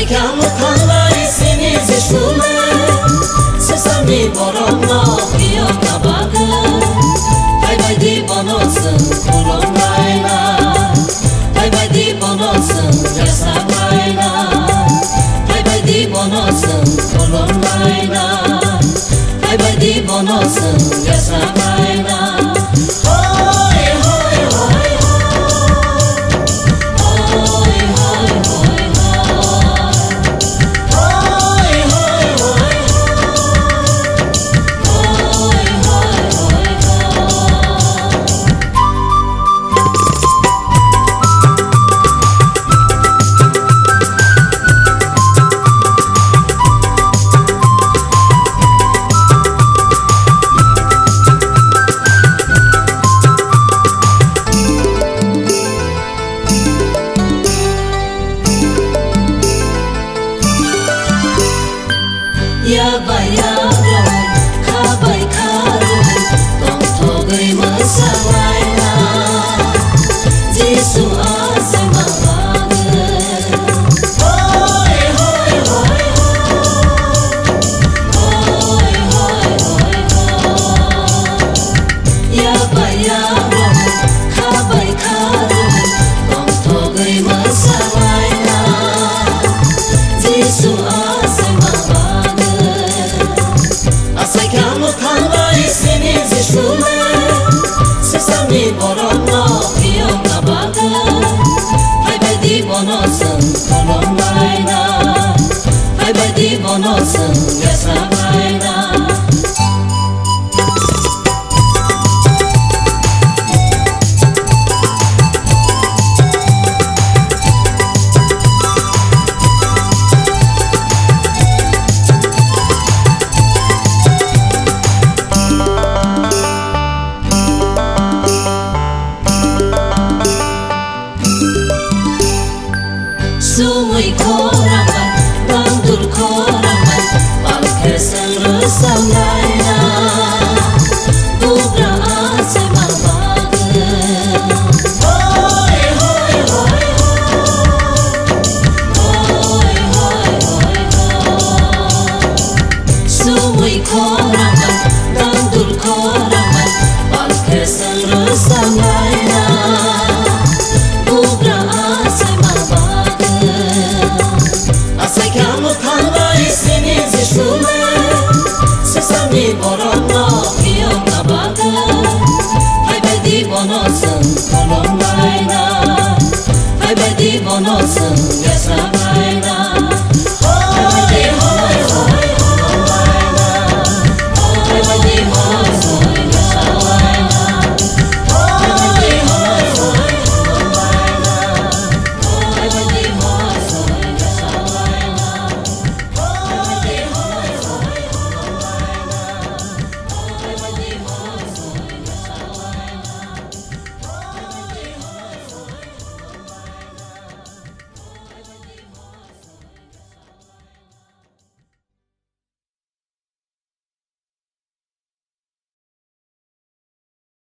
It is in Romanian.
Asaikan utanlar seni zişkule Sesami boronlo iyo kabadı Bay bay di bonosun kulonlayla Bay bay di bonosun yasaklayla Bay bay di bonosun kulonlayla Bay bay di bonosun yasaklayla Ya bayaro, ka bay karo, tong thogay masalayla, Jisu ase mawage. Hoy hoy hoy hoy, hoy hoy hoy hoy. Ya bayaro, ka bay karo, tong thogay masalayla, Jisu ase mawage. Asaikan utanlar seni zişkule Sesami boronlo iyo kabadı Bay bay di bonosun kulonlayla Bay bay di bonosun yasaklayla Sumuy ko